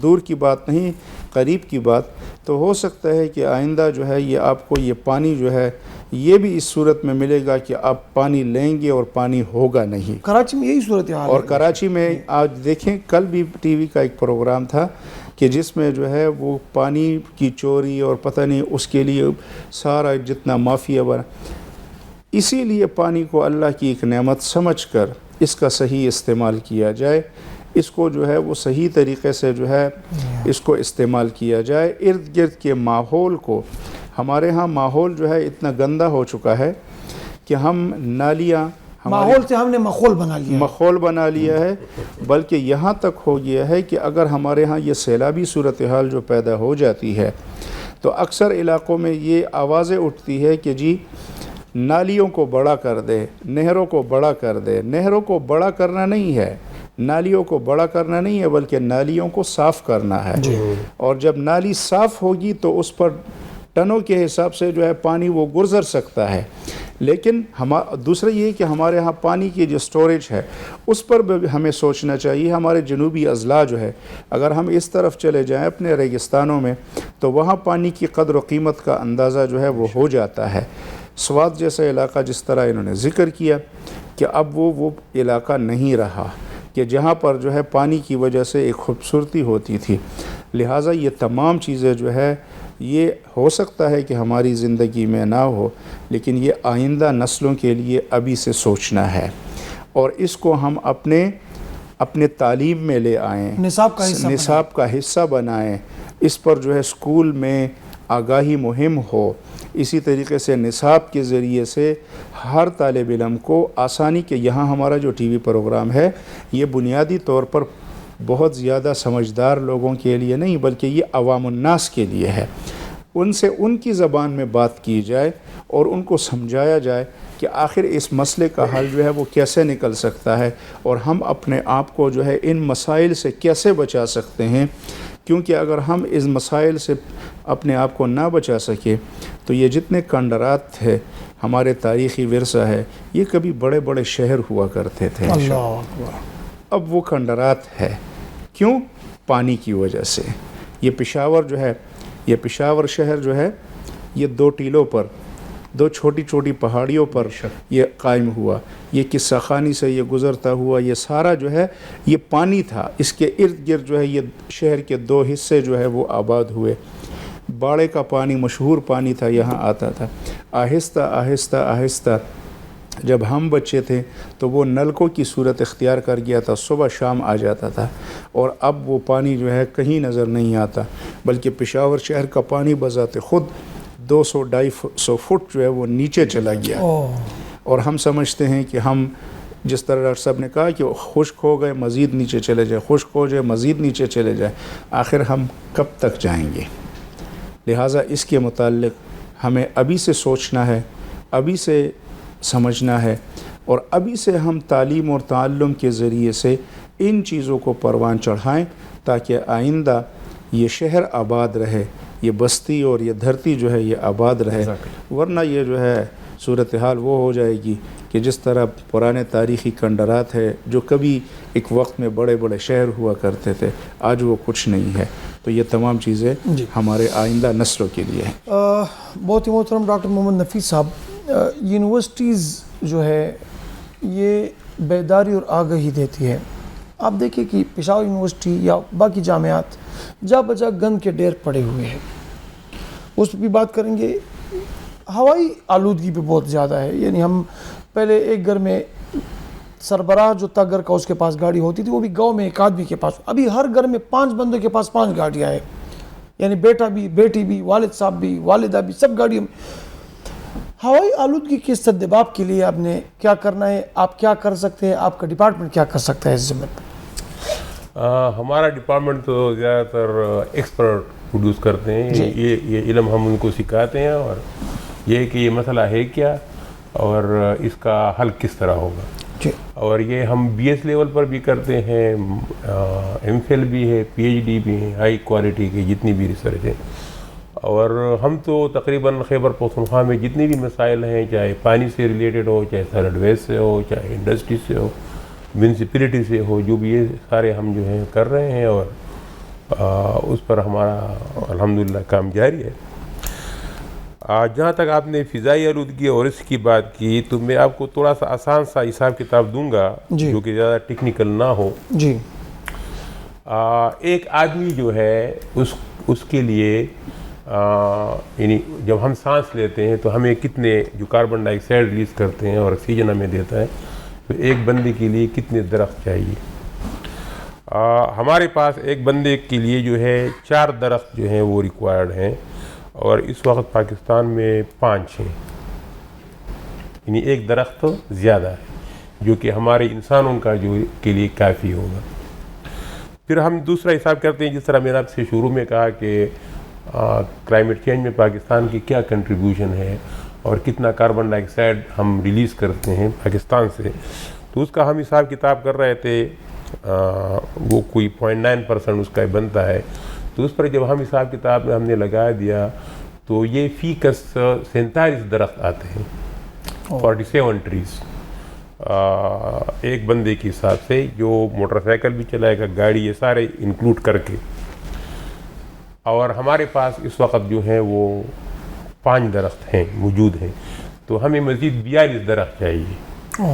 دور کی بات نہیں، قریب کی بات، تو ہو سکتا ہے کہ آئندہ جو ہے یہ آپ کو یہ پانی جو ہے یہ بھی اس صورت میں ملے گا کہ آپ پانی لیں گے اور پانی ہوگا نہیں. کراچی میں یہی صورتحال ہے. اور کراچی میں آج دیکھیں، کل بھی ٹی وی کا ایک پروگرام تھا کہ جس میں جو ہے وہ پانی کی چوری اور پتہ نہیں اس کے لیے سارا جتنا مافیا بنا. اسی لیے پانی کو اللہ کی ایک نعمت سمجھ کر اس کا صحیح استعمال کیا جائے، اس کو جو ہے وہ صحیح طریقے سے جو ہے اس کو استعمال کیا جائے. ارد گرد کے ماحول کو، ہمارے ہاں ماحول جو ہے اتنا گندا ہو چکا ہے کہ ہم نالیاں ماحول سے ہم نے ماحول بنا لیا ہے، بلکہ یہاں تک ہو گیا ہے کہ اگر ہمارے ہاں یہ سیلابی صورتحال جو پیدا ہو جاتی ہے تو اکثر علاقوں میں یہ آوازیں اٹھتی ہے کہ جی نالیوں کو بڑا کر دے، نہروں کو بڑا کر دے. نہروں کو بڑا کرنا نہیں ہے، نالیوں کو بڑا کرنا نہیں ہے، بلکہ نالیوں کو صاف کرنا ہے. اور جب نالی صاف ہوگی تو اس پر ٹنوں کے حساب سے جو ہے پانی وہ گزر سکتا ہے. لیکن دوسرا یہ کہ ہمارے ہاں پانی کی جو سٹوریج ہے اس پر بھی ہمیں سوچنا چاہیے. ہمارے جنوبی اضلاع جو ہے، اگر ہم اس طرف چلے جائیں اپنے ریگستانوں میں تو وہاں پانی کی قدر و قیمت کا اندازہ جو ہے وہ ہو جاتا ہے. سوات جیسا علاقہ جس طرح انہوں نے ذکر کیا کہ اب وہ علاقہ نہیں رہا کہ جہاں پر جو ہے پانی کی وجہ سے ایک خوبصورتی ہوتی تھی. لہٰذا یہ تمام چیزیں جو ہے یہ ہو سکتا ہے کہ ہماری زندگی میں نہ ہو، لیکن یہ آئندہ نسلوں کے لیے ابھی سے سوچنا ہے اور اس کو ہم اپنے تعلیم میں لے آئیں، نصاب کا حصہ بنائیں. اس پر جو ہے اسکول میں آگاہی مہم ہو. اسی طریقے سے نصاب کے ذریعے سے ہر طالب علم کو آسانی کے یہاں ہمارا جو ٹی وی پروگرام ہے یہ بنیادی طور پر بہت زیادہ سمجھدار لوگوں کے لیے نہیں بلکہ یہ عوام الناس کے لیے ہے. ان سے ان کی زبان میں بات کی جائے اور ان کو سمجھایا جائے کہ آخر اس مسئلے کا حل جو ہے وہ کیسے نکل سکتا ہے اور ہم اپنے آپ کو جو ہے ان مسائل سے کیسے بچا سکتے ہیں. کیونکہ اگر ہم اس مسائل سے اپنے آپ کو نہ بچا سکے تو یہ جتنے کنڈرات تھے، ہمارے تاریخی ورثہ ہے، یہ کبھی بڑے بڑے شہر ہوا کرتے تھے. اب وہ کھنڈرات ہے. کیوں؟ پانی کی وجہ سے. یہ پشاور جو ہے، یہ پشاور شہر جو ہے یہ 2 ٹیلوں پر، 2 چھوٹی چھوٹی پہاڑیوں پر یہ قائم ہوا. یہ قصہ خانی سے یہ گزرتا ہوا یہ سارا جو ہے یہ پانی تھا. اس کے ارد گرد جو ہے یہ شہر کے 2 حصے جو ہے وہ آباد ہوئے. باڑے کا پانی مشہور پانی تھا، یہاں آتا تھا. آہستہ آہستہ آہستہ جب ہم بچے تھے تو وہ نلکوں کی صورت اختیار کر گیا تھا، صبح شام آ جاتا تھا. اور اب وہ پانی جو ہے کہیں نظر نہیں آتا، بلکہ پشاور شہر کا پانی بذات خود 200-250 فٹ جو ہے وہ نیچے چلا گیا. اور ہم سمجھتے ہیں کہ ہم جس طرح ڈاکٹر صاحب نے کہا کہ خشک ہو گئے مزید نیچے چلے جائے، خشک ہو جائے مزید نیچے چلے جائے، آخر ہم کب تک جائیں گے؟ لہٰذا اس کے متعلق ہمیں ابھی سے سوچنا ہے، ابھی سے سمجھنا ہے، اور ابھی سے ہم تعلیم اور تعلم کے ذریعے سے ان چیزوں کو پروان چڑھائیں تاکہ آئندہ یہ شہر آباد رہے، یہ بستی اور یہ دھرتی جو ہے یہ آباد رہے، ورنہ یہ جو ہے صورتحال وہ ہو جائے گی کہ جس طرح پرانے تاریخی کنڈرات ہے جو کبھی ایک وقت میں بڑے بڑے شہر ہوا کرتے تھے، آج وہ کچھ نہیں ہے۔ تو یہ تمام چیزیں ہمارے آئندہ نسلوں کے لیے ہیں۔ بہت ہی محترم ڈاکٹر محمد نفیس صاحب، یونیورسٹیز جو ہے یہ بیداری اور آگہی دیتی ہے۔ آپ دیکھیں کہ پشاور یونیورسٹی یا باقی جامعات جا بجا گند کے ڈھیر پڑے ہوئے ہیں، اس پہ بھی بات کریں گے۔ ہوائی آلودگی پہ بہت زیادہ ہے، یعنی ہم پہلے ایک گھر میں سربراہ جو تھا گھر کا اس کے پاس گاڑی ہوتی تھی، وہ بھی گاؤں میں ایک آدمی کے پاس، ابھی ہر گھر میں 5 بندوں کے پاس 5 گاڑیاں ہیں، یعنی بیٹا بھی، بیٹی بھی، والد صاحب بھی، والدہ بھی، سب گاڑیوں میں۔ ہوائی آلودگی کے سدباب کے لیے آپ نے کیا کرنا ہے، آپ کیا کر سکتے ہیں، آپ کا ڈپارٹمنٹ کیا کر سکتا ہے اس ضمن میں؟ ہمارا ڈپارٹمنٹ تو زیادہ تر ایکسپرٹ پروڈیوس کرتے ہیں، یہ علم ہم ان کو سکھاتے ہیں، اور یہ کہ یہ مسئلہ ہے کیا اور اس کا حل کس طرح ہوگا، اور یہ ہم بی ایس لیول پر بھی کرتے ہیں، ایم فل بھی ہے، پی ایچ ڈی بھی ہیں، ہائی کوالٹی کی جتنی بھی ریسرچ ہے۔ اور ہم تو تقریباً خیبر پختونخوا میں جتنے بھی مسائل ہیں، چاہے پانی سے ریلیٹڈ ہو، چاہے سالڈ ویسٹ سے ہو، چاہے انڈسٹری سے ہو، میونسپلٹی سے ہو، جو بھی یہ سارے ہم جو ہیں کر رہے ہیں، اور اس پر ہمارا الحمدللہ کام جاری ہے۔ جہاں تک آپ نے فضائی آلودگی اور اس کی بات کی، تو میں آپ کو تھوڑا سا آسان سا حساب کتاب دوں گا جو کہ زیادہ ٹیکنیکل نہ ہو۔ جی، ایک آدمی جو ہے اس کے لیے یعنی جب ہم سانس لیتے ہیں تو ہمیں کتنے جو کاربن ڈائی آکسائڈ ریلیز کرتے ہیں اور آکسیجن ہمیں دیتا ہے، تو ایک بندے کے لیے کتنے درخت چاہیے؟ ہمارے پاس ایک بندے کے لیے جو ہے 4 درخت جو ہیں وہ ریکوائرڈ ہیں، اور اس وقت پاکستان میں 5 ہیں، یعنی ایک درخت زیادہ ہے جو کہ ہمارے انسانوں کا جو کے لیے کافی ہوگا۔ پھر ہم دوسرا حساب کرتے ہیں، جس طرح میں نے آپ سے شروع میں کہا کہ کلائمیٹ چینج میں پاکستان کی کیا کنٹریبیوشن ہے اور کتنا کاربن ڈائی آکسائڈ ہم ریلیز کرتے ہیں پاکستان سے، تو اس کا ہم حساب کتاب کر رہے تھے، وہ کوئی 0.9% اس کا بنتا ہے۔ تو اس پر جب ہم حساب کتاب میں ہم نے لگا دیا تو یہ فی کس 47 درخت آتے ہیں، 47 ٹریز ایک بندے کے حساب سے، جو موٹر سائیکل بھی چلائے گا، گاڑی، یہ سارے انکلوڈ کر کے۔ اور ہمارے پاس اس وقت جو ہیں وہ 5 درخت ہیں موجود ہیں، تو ہمیں مزید 42 درخت چاہیے،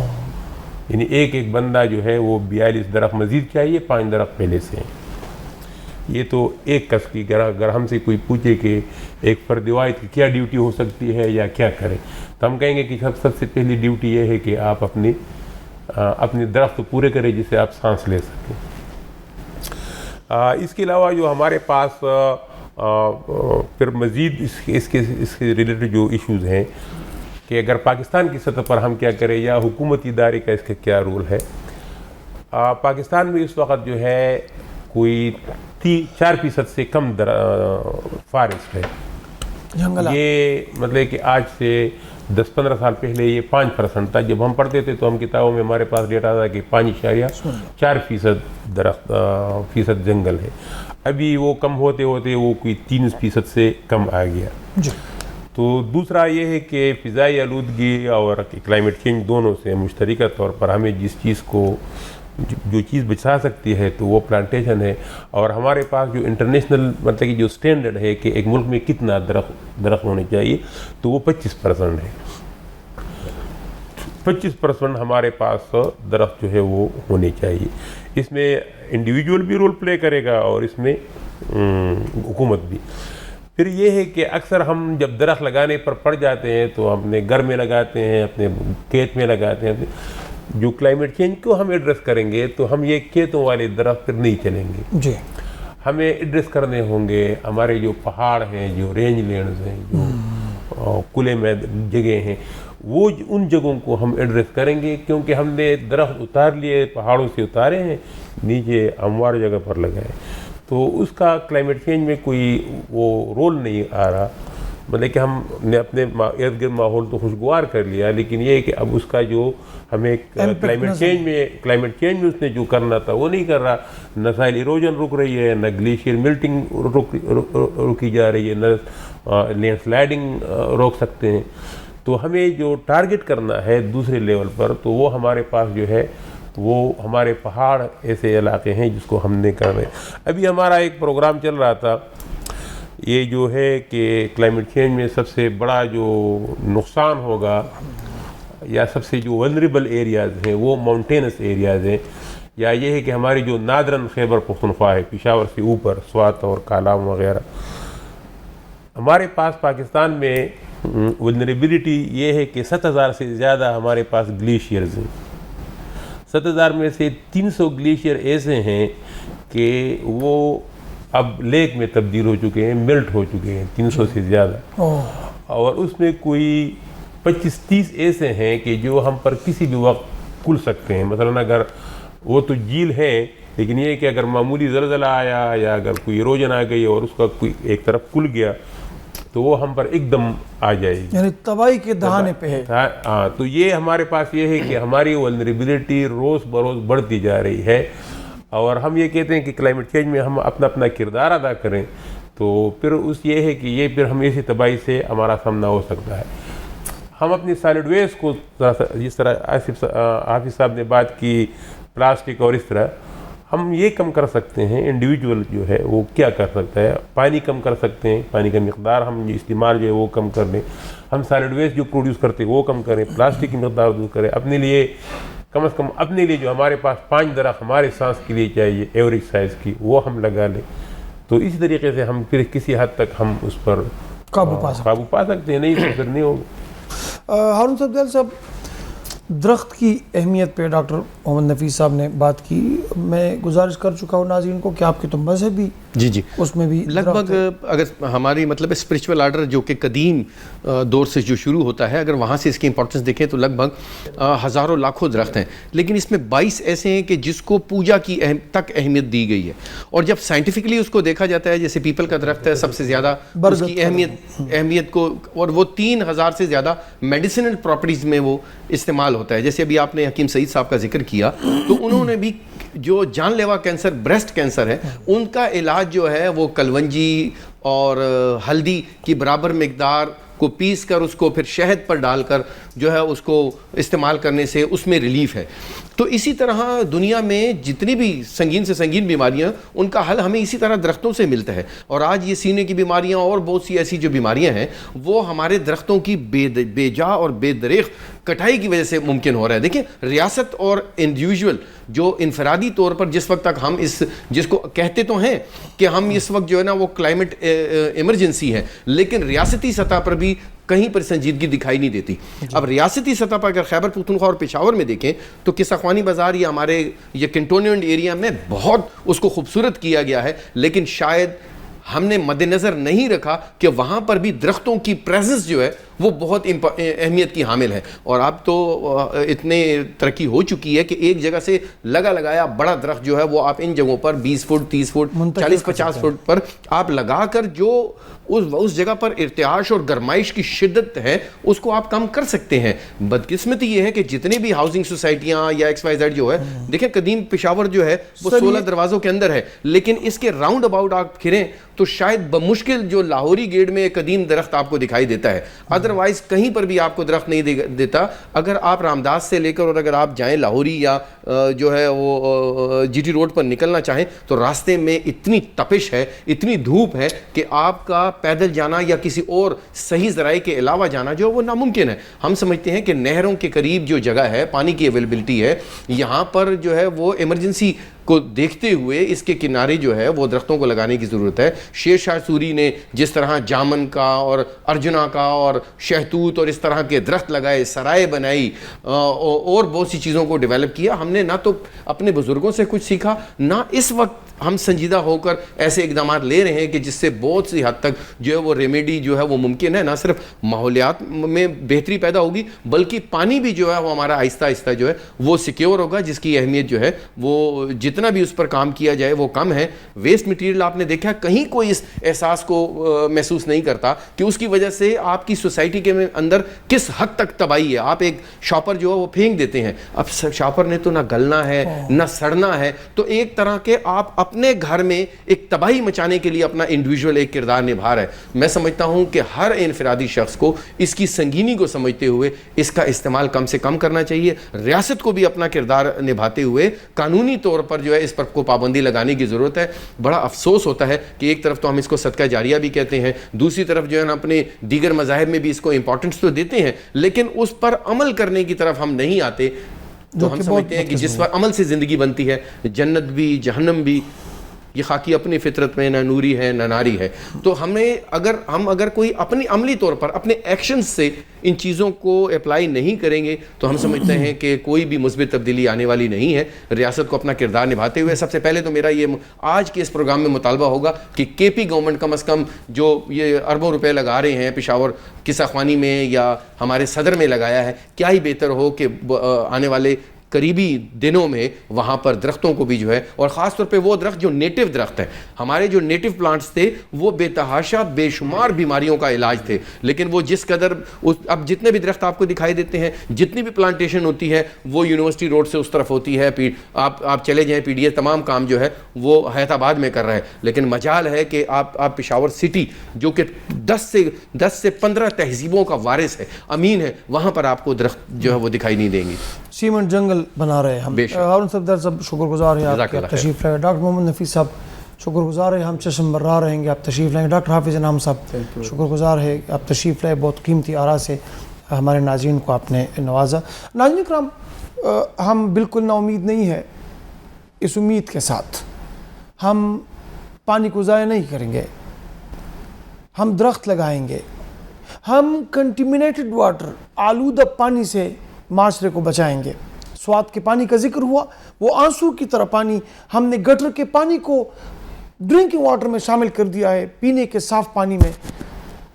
یعنی ایک بندہ جو ہے وہ 42 درخت مزید چاہیے، 5 درخت پہلے سے ہیں۔ یہ تو ایک کس کی، اگر ہم سے کوئی پوچھے کہ ایک فرد واحد کی کیا ڈیوٹی ہو سکتی ہے یا کیا کریں، تو ہم کہیں گے کہ سب سے پہلی ڈیوٹی یہ ہے کہ آپ اپنے درخت پورے کریں جس سے آپ سانس لے سکیں۔ اس کے علاوہ جو ہمارے پاس پھر مزید اس کے ریلیٹڈ جو ایشوز ہیں کہ اگر پاکستان کی سطح پر ہم کیا کریں، یا حکومتی ادارے کا اس کا کیا رول ہے۔ پاکستان میں اس وقت جو ہے کوئی 4% سے کم فارسٹ ہے، یہ مطلب کہ آج سے 10-15 سال پہلے یہ 5% تھا۔ جب ہم پڑھتے تھے تو ہم کتابوں میں ہمارے پاس ڈیٹا تھا کہ 5.4% درخت فیصد جنگل ہے، ابھی وہ کم ہوتے ہوتے وہ کوئی 3% سے کم آ گیا۔ تو دوسرا یہ ہے کہ فضائی آلودگی اور کلائمیٹ چینج دونوں سے مشترکہ طور پر ہمیں جس چیز کو جو چیز بچا سکتی ہے تو وہ پلانٹیشن ہے، اور ہمارے پاس جو انٹرنیشنل مطلب کہ جو سٹینڈرڈ ہے کہ ایک ملک میں کتنا درخت ہونے چاہیے، تو وہ 25% ہے۔ 25% ہمارے پاس درخت جو ہے وہ ہونے چاہیے۔ اس میں انڈیویجول بھی رول پلے کرے گا اور اس میں حکومت بھی۔ پھر یہ ہے کہ اکثر ہم جب درخت لگانے پر پڑ جاتے ہیں تو اپنے گھر میں لگاتے ہیں، اپنے کھیت میں لگاتے ہیں۔ جو کلائمیٹ چینج کو ہم ایڈریس کریں گے تو ہم یہ کھیتوں والے درخت پھر نہیں چلیں گے، جی ہمیں ایڈریس کرنے ہوں گے ہمارے جو پہاڑ ہیں، جو رینج لینڈز ہیں، جو کھلے میں جگہ ہیں، وہ ان جگہوں کو ہم ایڈریس کریں گے، کیونکہ ہم نے درخت اتار لیے، پہاڑوں سے اتارے ہیں، نیچے ہموار جگہ پر لگائے، تو اس کا کلائمیٹ چینج میں کوئی وہ رول نہیں آ رہا. مطلب کہ ہم نے اپنے ارد گرد ماحول تو خوشگوار کر لیا، لیکن یہ ہے کہ اب اس کا جو ہمیں کلائمیٹ چینج میں اس نے جو کرنا تھا وہ نہیں کر رہا. نہ سائل ایروجن رک رہی ہے، نہ گلیشیئر ملٹنگ رکی جا رہی ہے، نہ لینڈ سلائڈنگ روک سکتے ہیں. تو ہمیں جو ٹارگٹ کرنا ہے دوسرے لیول پر، تو وہ ہمارے پاس جو ہے وہ ہمارے پہاڑ ایسے علاقے ہیں جس کو ہم نے کرنا ہے. ابھی ہمارا ایک پروگرام چل رہا تھا، یہ جو ہے کہ کلائمیٹ چینج میں سب سے بڑا جو نقصان ہوگا یا سب سے جو ولنریبل ایریاز ہیں وہ ماؤنٹینس ایریاز ہیں، یا یہ ہے کہ ہماری جو نادرن خیبر پختونخوا ہے، پشاور سے اوپر سوات اور کالام وغیرہ، ہمارے پاس پاکستان میں ولنریبلٹی یہ ہے کہ 7,000 سے زیادہ ہمارے پاس گلیشیئرز ہیں. 7,000 میں سے 300 گلیشیئر ایسے ہیں کہ وہ اب لیک میں تبدیل ہو چکے ہیں، میلٹ ہو چکے ہیں 300 سے زیادہ. اور اس میں کوئی 25-30 ایسے ہیں کہ جو ہم پر کسی بھی وقت کھل سکتے ہیں. مثلا اگر وہ تو جھیل ہے، لیکن یہ کہ اگر معمولی زلزلہ آیا یا اگر کوئی ایروجن آ گئی اور اس کا کوئی ایک طرف کھل گیا تو وہ ہم پر ایک دم آ جائے گی، یعنی تباہی کے دہانے پہ ہے. ہاں، تو یہ ہمارے پاس یہ ہے کہ ہماری ولنریبلٹی روز بروز بڑھتی جا رہی ہے. اور ہم یہ کہتے ہیں کہ کلائمیٹ چینج میں ہم اپنا کردار ادا کریں، تو پھر یہ ہے کہ یہ پھر ہم ایسی تباہی سے ہمارا سامنا ہو سکتا ہے. ہم اپنی سالڈ ویسٹ کو جس طرح حافظ صاحب نے بات کی، پلاسٹک اور اس طرح ہم یہ کم کر سکتے ہیں. انڈیویجول جو ہے وہ کیا کر سکتا ہے؟ پانی کم کر سکتے ہیں، پانی کا مقدار ہم استعمال جو ہے وہ کم کر لیں. ہم سالڈ ویسٹ جو پروڈیوس کرتے ہیں وہ کم کریں، پلاسٹک کی مقدار دور کریں. اپنے لیے کم از کم اپنے لیے جو ہمارے پاس 5 درخت ہمارے سانس کے لیے چاہیے ایوریج سائز کی، وہ ہم لگا لیں. تو اسی طریقے سے ہم پھر کسی حد تک ہم اس پر قابو پا سکتے ہیں. نہیں تو پھر نہیں ہوگا. ہارون صفدر صاحب، درخت کی اہمیت پہ ڈاکٹر محمد نفیس صاحب نے بات کی. میں گزارش کر چکا ہوں ناظرین کو کہ آپ کے تو مذہب بھی جی اس میں بھی لگ بھگ، اگر ہماری مطلب اسپرچول آرڈر جو کہ قدیم دور سے جو شروع ہوتا ہے، اگر وہاں سے اس کی امپورٹنس دیکھیں تو لگ بھگ ہزاروں لاکھوں درخت ہیں، لیکن اس میں 22 ایسے ہیں کہ جس کو پوجا کی تک اہمیت دی گئی ہے. اور جب سائنٹیفکلی اس کو دیکھا جاتا ہے، جیسے پیپل کا درخت ہے سب سے زیادہ اس کی اہمیت کو، اور وہ 3,000 سے زیادہ میڈیسنل پراپرٹیز میں وہ استعمال ہوتا ہے. جیسے ابھی آپ نے حکیم سعید صاحب کا ذکر کیا، تو انہوں نے بھی جو جان لیوا کینسر، بریسٹ کینسر ہے، ان کا علاج جو ہے وہ کلونجی اور ہلدی کی برابر مقدار کو پیس کر اس کو پھر شہد پر ڈال کر جو ہے اس کو استعمال کرنے سے اس میں ریلیف ہے. تو اسی طرح دنیا میں جتنی بھی سنگین سے سنگین بیماریاں، ان کا حل ہمیں اسی طرح درختوں سے ملتا ہے. اور آج یہ سینے کی بیماریاں اور بہت سی ایسی جو بیماریاں ہیں، وہ ہمارے درختوں کی بے جا اور بے دریغ کٹائی کی وجہ سے ممکن ہو رہا ہے. دیکھیں، ریاست اور انڈیویجول جو انفرادی طور پر جس وقت تک ہم جس کو کہتے تو ہیں کہ ہم اس وقت جو ہے نا وہ کلائمیٹ ایمرجنسی ہے، لیکن ریاستی سطح پر بھی کہیں پر سنجیدگی دکھائی نہیں دیتی. اب ریاستی سطح پر اگر خیبر پختونخوا اور پشاور میں دیکھیں تو کساخوانی بازار یا ہمارے یہ کنٹونمنٹ ایریا میں بہت اس کو خوبصورت کیا گیا ہے، لیکن شاید ہم نے مد نظر نہیں رکھا کہ وہاں پر بھی درختوں کی پریزنس جو ہے وہ بہت اہمیت کی حامل ہے. اور اب تو اتنے ترقی ہو چکی ہے کہ ایک جگہ سے لگایا بڑا درخت جو ہے وہ آپ ان جگہوں پر 20 فٹ 30 فٹ 40-50 فٹ پر آپ لگا کر جو اس جگہ پر ارتعاش اور گرمائش کی شدت ہے اس کو آپ کم کر سکتے ہیں. بدقسمتی یہ ہے کہ جتنی بھی ہاؤسنگ سوسائٹیاں یا XYZ جو ہے، دیکھیں قدیم پشاور جو ہے وہ 16 دروازوں کے اندر ہے، لیکن اس کے راؤنڈ اباؤٹ آپ پھریں تو شاید بمشکل جو لاہوری گیٹ میں قدیم درخت آپ کو دکھائی دیتا ہے. ادروائز کہیں پر بھی آپ کو درخت نہیں دیتا. اگر آپ رامداس سے لے کر اور اگر آپ جائیں لاہوری یا جو ہے وہ GT روڈ پر نکلنا چاہیں تو راستے میں اتنی تپش ہے، اتنی دھوپ ہے کہ آپ کا پیدل جانا یا کسی اور صحیح ذرائع کے علاوہ جانا جو ہے وہ ناممکن ہے. ہم سمجھتے ہیں کہ نہروں کے قریب جو جگہ ہے، پانی کی اویلیبلٹی ہے، یہاں پر جو ہے وہ ایمرجنسی کو دیکھتے ہوئے اس کے کنارے جو ہے وہ درختوں کو لگانے کی ضرورت ہے. شیر شاہ سوری نے جس طرح جامن کا اور ارجنا کا اور شہتوت اور اس طرح کے درخت لگائے، سرائے بنائی اور بہت سی چیزوں کو ڈیولپ کیا. ہم نے نہ تو اپنے بزرگوں سے کچھ سیکھا، نہ اس وقت ہم سنجیدہ ہو کر ایسے اقدامات لے رہے ہیں کہ جس سے بہت سی حد تک جو ہے وہ ریمیڈی جو ہے وہ ممکن ہے. نہ صرف ماحولیات میں بہتری پیدا ہوگی بلکہ پانی بھی جو ہے وہ ہمارا آہستہ آہستہ جو ہے وہ سیکیور ہوگا, جس کی اہمیت جو ہے وہ جتنا بھی اس پر کام کیا جائے وہ کم ہے. ویسٹ مٹیریل آپ نے دیکھا کہیں کوئی اس احساس کو محسوس نہیں کرتا کہ اس کی وجہ سے آپ کی سوسائٹی کے اندر کس حد تک تباہی ہے. آپ ایک شاپر جو ہے وہ پھینک دیتے ہیں, اب شاپر نے تو نہ گلنا ہے نہ سڑنا ہے, تو ایک طرح کے آپ اپنے گھر میں ایک تباہی مچانے کے لیے اپنا انڈیویجول ایک کردار نبھا رہا ہے. میں سمجھتا ہوں کہ ہر انفرادی شخص کو اس کی سنگینی کو سمجھتے ہوئے اس کا استعمال کم سے کم کرنا چاہیے. ریاست کو بھی اپنا کردار نبھاتے ہوئے قانونی طور پر جو ہے اس پر کو پابندی لگانے کی ضرورت ہے. بڑا افسوس ہوتا ہے کہ ایک طرف تو ہم اس کو صدقہ جاریہ بھی کہتے ہیں, دوسری طرف جو ہے نا اپنے دیگر مذاہب میں بھی اس کو امپورٹنس تو دیتے ہیں, لیکن اس پر عمل کرنے کی طرف ہم نہیں آتے. تو ہم سمجھتے ہیں کہ جس پر عمل سے زندگی بنتی ہے, جنت بھی جہنم بھی یہ خاکی اپنی فطرت میں نہ نوری ہے نہ ناری ہے. تو ہمیں اگر کوئی اپنی عملی طور پر اپنے ایکشنز سے ان چیزوں کو اپلائی نہیں کریں گے تو ہم سمجھتے ہیں کہ کوئی بھی مثبت تبدیلی آنے والی نہیں ہے. ریاست کو اپنا کردار نبھاتے ہوئے سب سے پہلے تو میرا یہ آج کے اس پروگرام میں مطالبہ ہوگا کہ کے پی گورنمنٹ کم از کم جو یہ اربوں روپے لگا رہے ہیں پشاور قصہ خوانی میں یا ہمارے صدر میں لگایا ہے, کیا ہی بہتر ہو کہ آنے والے قریبی دنوں میں وہاں پر درختوں کو بھی جو ہے, اور خاص طور پہ وہ درخت جو نیٹو درخت ہیں, ہمارے جو نیٹو پلانٹس تھے وہ بے تحاشا بے شمار بیماریوں کا علاج تھے, لیکن وہ جس قدر اب جتنے بھی درخت آپ کو دکھائی دیتے ہیں, جتنی بھی پلانٹیشن ہوتی ہے وہ یونیورسٹی روڈ سے اس طرف ہوتی ہے. آپ چلے جائیں پی ڈی اے تمام کام جو ہے وہ حیات آباد میں کر رہا ہے, لیکن مجال ہے کہ آپ پشاور سٹی جو کہ 10 سے 15 تہذیبوں کا وارث ہے, امین ہے, وہاں پر آپ کو درخت جو ہے وہ دکھائی نہیں دیں گے. سیمنٹ جنگل بنا رہے ہیں ہم. ہارون صفدر صاحب شکر گزار ہیں آپ تشریف لائے. ڈاکٹر محمد نفیس صاحب شکر گزار ہے, ہم چشم برا رہیں گے آپ تشریف لائیں. ڈاکٹر حافظ انعام صاحب شکر گزار ہے آپ تشریف لائے, بہت قیمتی آراء سے ہمارے ناظرین کو آپ نے نوازا. ناظرین کرام, ہم بالکل نا امید نہیں ہے, اس امید کے ساتھ ہم پانی کو ضائع نہیں کریں گے, ہم درخت لگائیں گے, ہم کنٹیمنیٹڈ واٹر آلودہ پانی سے معاشرے کو بچائیں گے. سوات کے پانی کا ذکر ہوا, وہ آنسو کی طرح پانی, ہم نے گٹر کے پانی کو ڈرنکنگ واٹر میں شامل کر دیا ہے, پینے کے صاف پانی میں.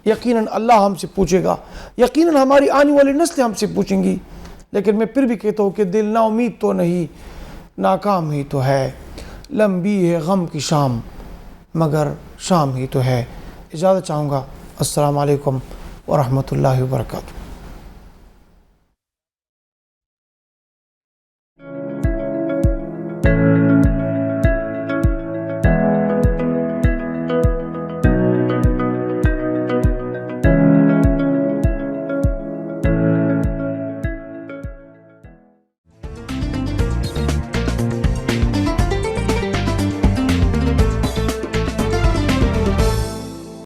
یقیناً اللہ ہم سے پوچھے گا, یقیناً ہماری آنے والی نسلیں ہم سے پوچھیں گی, لیکن میں پھر بھی کہتا ہوں کہ دل نا امید تو نہیں, ناکام ہی تو ہے. لمبی ہے غم کی شام مگر شام ہی تو ہے. اجازت چاہوں گا. السلام علیکم ورحمۃ اللہ وبرکاتہ.